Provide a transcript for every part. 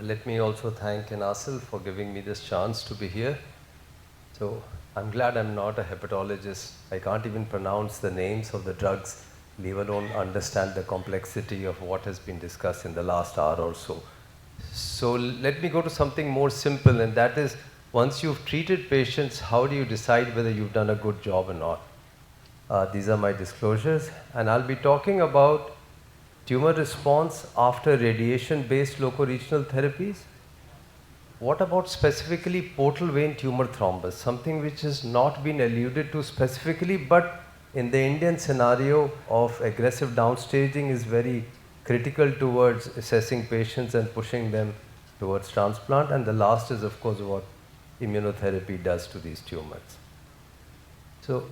Let me also thank Nasil for giving me this chance to be here. So I'm glad I'm not a hepatologist. I can't even pronounce the names of the drugs, leave alone understand the complexity of what has been discussed in the last hour or so. So let me go to something more simple, and that is, once you've treated patients, how do you decide whether you've done a good job or not? These are my disclosures, and I'll be talking about tumor response after radiation-based locoregional therapies. What about specifically portal vein tumor thrombus, something which has not been alluded to specifically, but in the Indian scenario of aggressive downstaging is very critical towards assessing patients and pushing them towards transplant. And the last is, of course, what immunotherapy does to these tumors. So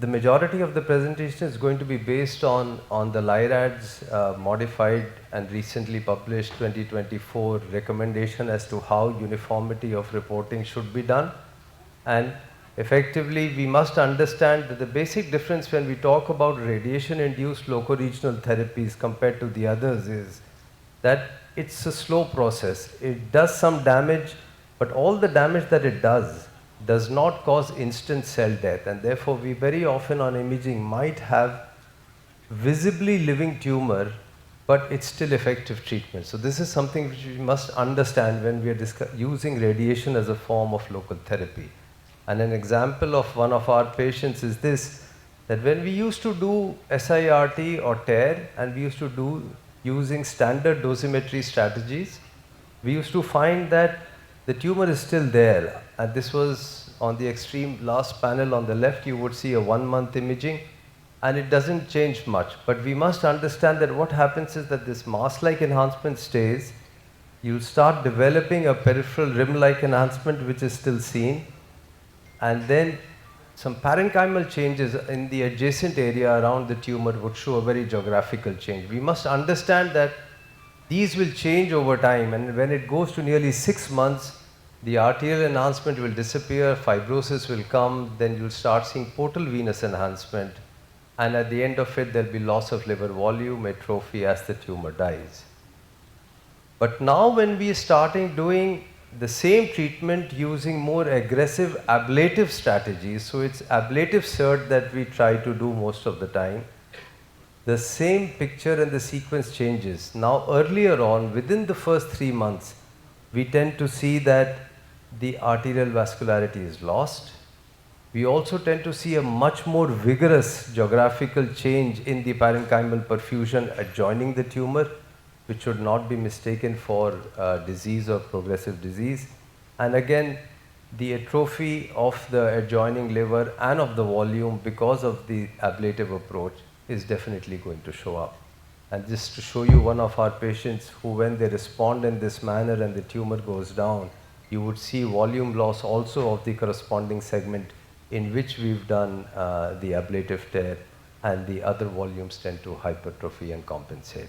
the majority of the presentation is going to be based on the LIRAD's modified and recently published 2024 recommendation as to how uniformity of reporting should be done. And effectively, we must understand that the basic difference when we talk about radiation-induced locoregional therapies compared to the others is that it's a slow process. It does some damage, but all the damage that it does not cause instant cell death, and therefore we very often on imaging might have visibly living tumor, but it's still effective treatment. So this is something which we must understand when we are using radiation as a form of local therapy. And an example of one of our patients is this, that when we used to do SIRT or TARE, and we used to do using standard dosimetry strategies, we used to find that the tumor is still there, and this was on the extreme last panel on the left. You would see a 1-month imaging, and it doesn't change much. But we must understand that what happens is that this mass-like enhancement stays. You'll start developing a peripheral rim-like enhancement, which is still seen, and then some parenchymal changes in the adjacent area around the tumor would show a very geographical change. We must understand that these will change over time, and when it goes to nearly 6 months, the arterial enhancement will disappear, fibrosis will come, then you'll start seeing portal venous enhancement, and at the end of it, there'll be loss of liver volume, atrophy as the tumor dies. But now when we are starting doing the same treatment using more aggressive ablative strategies, so it's ablative SIRT that we try to do most of the time, the same picture and the sequence changes. Now earlier on, within the first 3 months, we tend to see that the arterial vascularity is lost. We also tend to see a much more vigorous geographical change in the parenchymal perfusion adjoining the tumor, which should not be mistaken for disease or progressive disease. And again, the atrophy of the adjoining liver and of the volume because of the ablative approach is definitely going to show up. And just to show you one of our patients who, when they respond in this manner and the tumor goes down, you would see volume loss also of the corresponding segment in which we've done the ablative tear, and the other volumes tend to hypertrophy and compensate.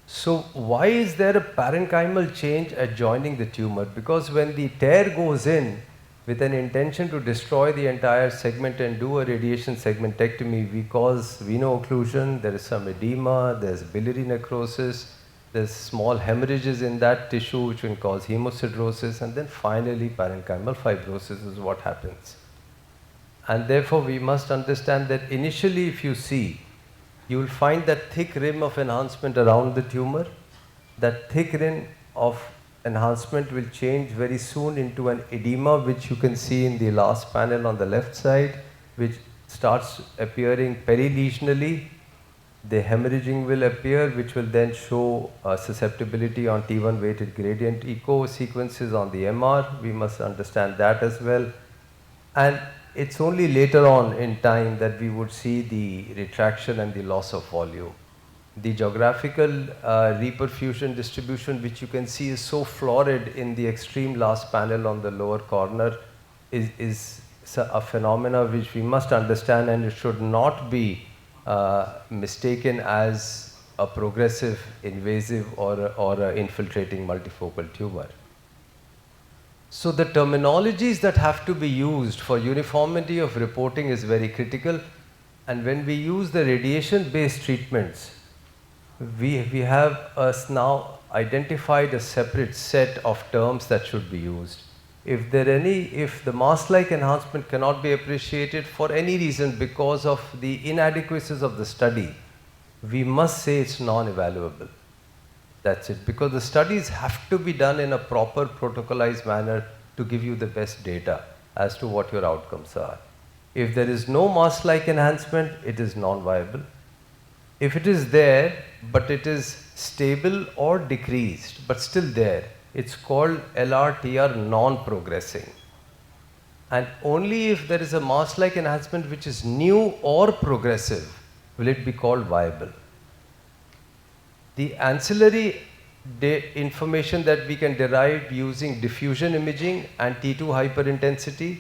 So why is there a parenchymal change adjoining the tumor? Because when the tear goes in with an intention to destroy the entire segment and do a radiation segmentectomy, we cause veno-occlusion, there is some edema, there's biliary necrosis, there's small hemorrhages in that tissue which can cause hemosiderosis, and then finally parenchymal fibrosis is what happens. And therefore we must understand that initially, if you see, you will find that thick rim of enhancement around the tumor. That thick rim of enhancement will change very soon into an edema, which you can see in the last panel on the left side, which starts appearing perilesionally. The hemorrhaging will appear, which will then show susceptibility on T1 weighted gradient echo sequences on the MR. We must understand that as well. And it's only later on in time that we would see the retraction and the loss of volume. The geographical reperfusion distribution, which you can see is so florid in the extreme last panel on the lower corner, is a phenomena which we must understand, and it should not be mistaken as a progressive, invasive, or a infiltrating multifocal tumor. So the terminologies that have to be used for uniformity of reporting is very critical, and when we use the radiation-based treatments, we have now identified a separate set of terms that should be used. If the mask-like enhancement cannot be appreciated for any reason because of the inadequacies of the study, we must say it's non-evaluable. That's it, because the studies have to be done in a proper protocolized manner to give you the best data as to what your outcomes are. If there is no mask-like enhancement, it is non-viable. If it is there, but it is stable or decreased, but still there, it's called LRTR non-progressing. And only if there is a mask-like enhancement which is new or progressive will it be called viable. The ancillary information that we can derive using diffusion imaging and T2 hyperintensity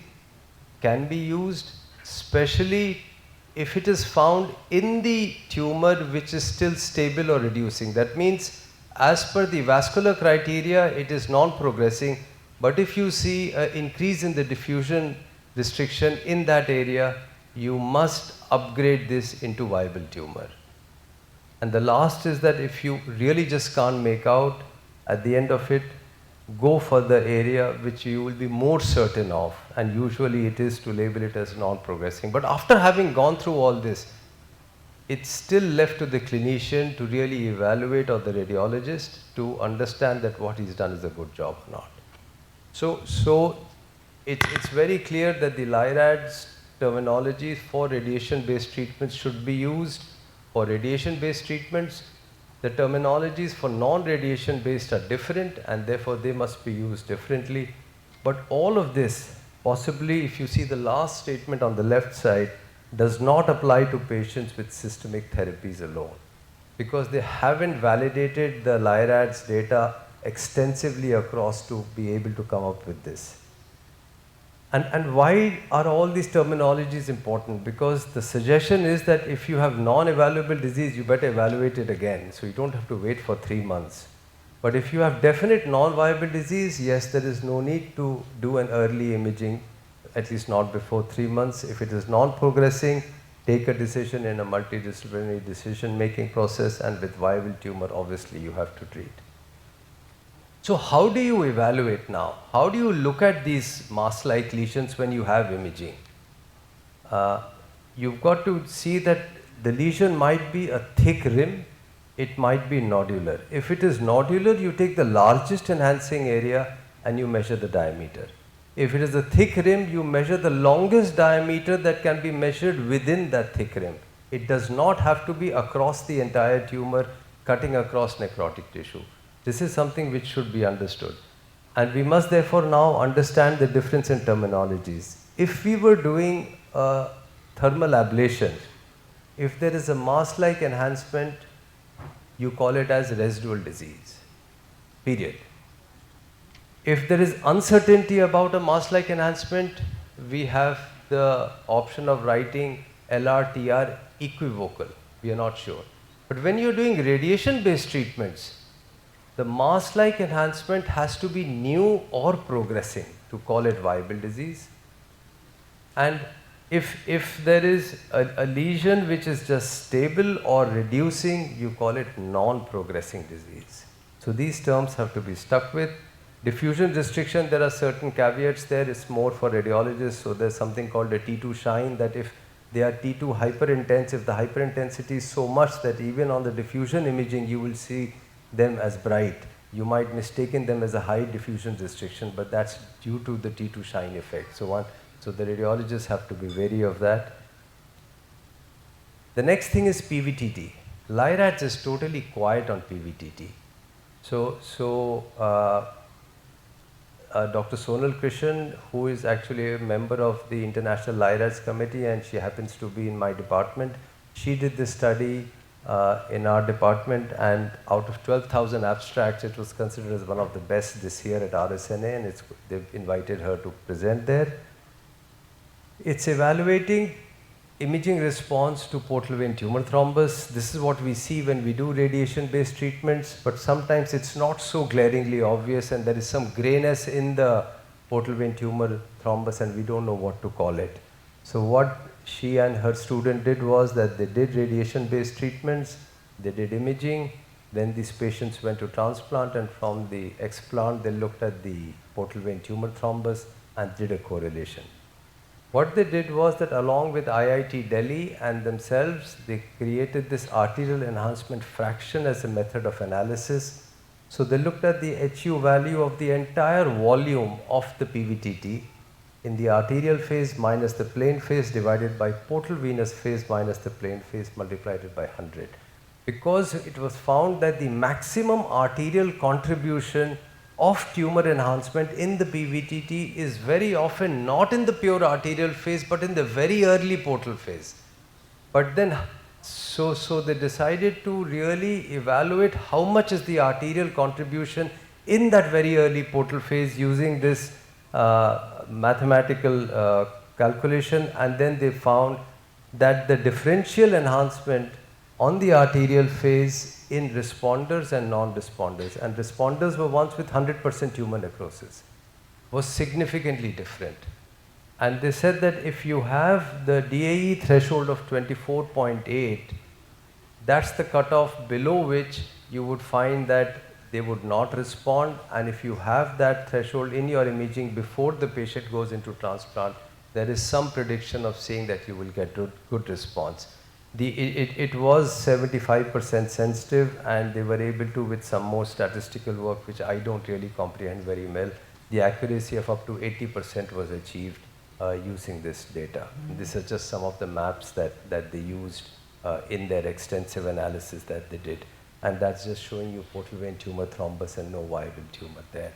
can be used, especially if it is found in the tumor which is still stable or reducing. That means, as per the vascular criteria, it is non-progressing, but if you see an increase in the diffusion restriction in that area, you must upgrade this into viable tumor. And the last is that if you really just can't make out, at the end of it, go for the area which you will be more certain of, and usually it is to label it as non-progressing. But after having gone through all this, it's still left to the clinician to really evaluate, or the radiologist to understand that what he's done is a good job or not. So it's very clear that the LIRADS terminology for radiation-based treatments should be used. For radiation-based treatments, the terminologies for non-radiation based are different, and therefore they must be used differently. But all of this, possibly if you see the last statement on the left side, does not apply to patients with systemic therapies alone, because they haven't validated the LIRADS data extensively across to be able to come up with this. And why are all these terminologies important? Because the suggestion is that if you have non-evaluable disease, you better evaluate it again, so you don't have to wait for 3 months. But if you have definite non-viable disease, yes, there is no need to do an early imaging, at least not before 3 months. If it is non-progressing, take a decision in a multidisciplinary decision-making process, and with viable tumor, obviously you have to treat. So how do you evaluate now? How do you look at these mask-like lesions when you have imaging? You've got to see that the lesion might be a thick rim, it might be nodular. If it is nodular, you take the largest enhancing area and you measure the diameter. If it is a thick rim, you measure the longest diameter that can be measured within that thick rim. It does not have to be across the entire tumor, cutting across necrotic tissue. This is something which should be understood. And we must therefore now understand the difference in terminologies. If we were doing a thermal ablation, if there is a mask-like enhancement, you call it as residual disease, period. If there is uncertainty about a mask-like enhancement, we have the option of writing LRTR equivocal, we are not sure. But when you're doing radiation-based treatments, the mask-like enhancement has to be new or progressing to call it viable disease. And if there is a lesion which is just stable or reducing, you call it non-progressing disease. So these terms have to be stuck with. Diffusion restriction, there are certain caveats there. It's more for radiologists. So there's something called a T2 shine, that if they are T2 hyperintense, if the hyperintensity is so much that even on the diffusion imaging you will see them as bright, you might mistaken them as a high diffusion restriction, but that's due to the T2 shine effect. So the radiologists have to be wary of that. The next thing is PVTT. LIRADS is totally quiet on PVTT. Dr. Sonal Krishan, who is actually a member of the International LIRADS Committee, and she happens to be in my department, she did this study in our department, and out of 12,000 abstracts, it was considered as one of the best this year at RSNA, and they've invited her to present there. It's evaluating imaging response to portal vein tumor thrombus. This is what we see when we do radiation-based treatments, but sometimes it's not so glaringly obvious, and there is some grayness in the portal vein tumor thrombus, and we don't know what to call it. So what she and her student did was that they did radiation-based treatments, they did imaging, Then these patients went to transplant, and from the explant they looked at the portal vein tumor thrombus and did a correlation. What they did was that along with IIT Delhi and themselves, they created this arterial enhancement fraction as a method of analysis. So they looked at the HU value of the entire volume of the PVTT in the arterial phase minus the plane phase divided by portal venous phase minus the plane phase multiplied it by 100. Because it was found that the maximum arterial contribution of tumor enhancement in the PVTT is very often not in the pure arterial phase but in the very early portal phase. But then, so they decided to really evaluate how much is the arterial contribution in that very early portal phase using this mathematical calculation, and then they found that the differential enhancement on the arterial phase in responders and non-responders, and responders were ones with 100% tumor necrosis, was significantly different. And they said that if you have the DAE threshold of 24.8, that's the cutoff below which you would find that they would not respond, and if you have that threshold in your imaging before the patient goes into transplant, there is some prediction of saying that you will get good response. It was 75% sensitive, and they were able to, with some more statistical work which I don't really comprehend very well, the accuracy of up to 80% was achieved using this data. These are just some of the maps that they used in their extensive analysis that they did. And that's just showing you portal vein tumor thrombus and no viable tumor there.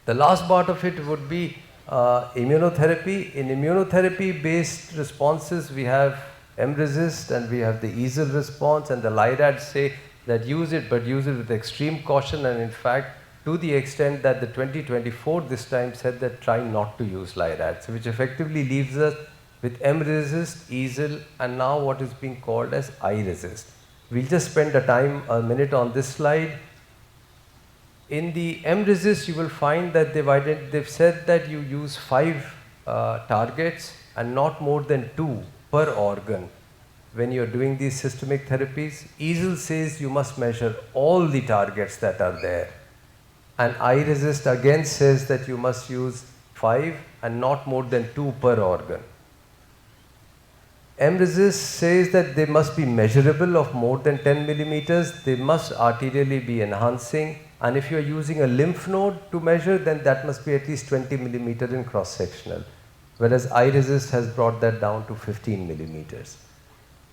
The last part of it would be immunotherapy. In immunotherapy-based responses, we have mRECIST and we have the EASL response, and the LIRADs say that use it, but use it with extreme caution, and in fact, to the extent that the 2024 this time said that try not to use LIRADs, which effectively leaves us with mRECIST, EASL, and now what is being called as iRECIST. We'll just spend a minute on this slide. In the mRECIST, you will find that they've said that you use 5 targets and not more than 2 per organ when you're doing these systemic therapies. EASL says you must measure all the targets that are there. And iRECIST again says that you must use 5 and not more than 2 per organ. mRECIST says that they must be measurable of more than 10 millimeters, they must arterially be enhancing, and if you are using a lymph node to measure, then that must be at least 20 millimeters in cross-sectional, whereas iRECIST has brought that down to 15 millimeters.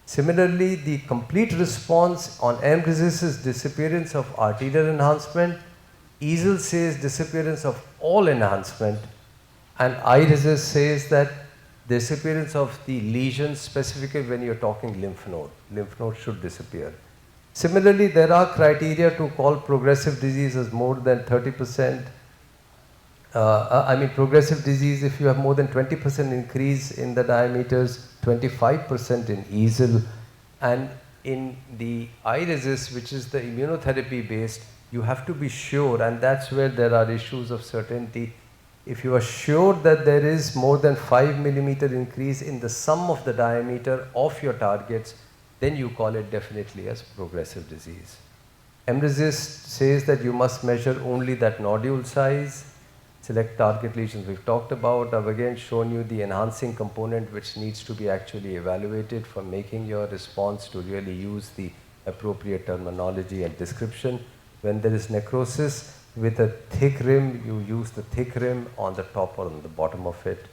Similarly, the complete response on mRECIST is disappearance of arterial enhancement, EASL says disappearance of all enhancement, and iRECIST says that disappearance of the lesions, specifically when you're talking lymph node. Lymph node should disappear. Similarly, there are criteria to call progressive disease as more than 30%. Progressive disease if you have more than 20% increase in the diameters, 25% in EASL, and in the iRECIST, which is the immunotherapy based, you have to be sure, and that's where there are issues of certainty. If you are sure that there is more than 5 millimeter increase in the sum of the diameter of your targets, then you call it definitely as progressive disease. mRECIST says that you must measure only that nodule size, select target lesions we've talked about. I've again shown you the enhancing component which needs to be actually evaluated for making your response to really use the appropriate terminology and description. When there is necrosis, with a thick rim, you use the thick rim on the top or on the bottom of it.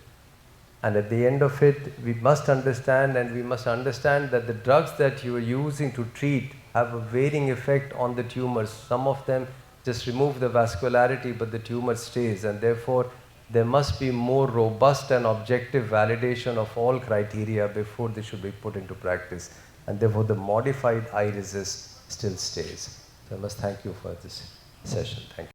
And at the end of it, we must understand that the drugs that you are using to treat have a varying effect on the tumors. Some of them just remove the vascularity, but the tumor stays, and therefore there must be more robust and objective validation of all criteria before they should be put into practice. And therefore the modified iRECIST still stays. So I must thank you for this session. Thank you.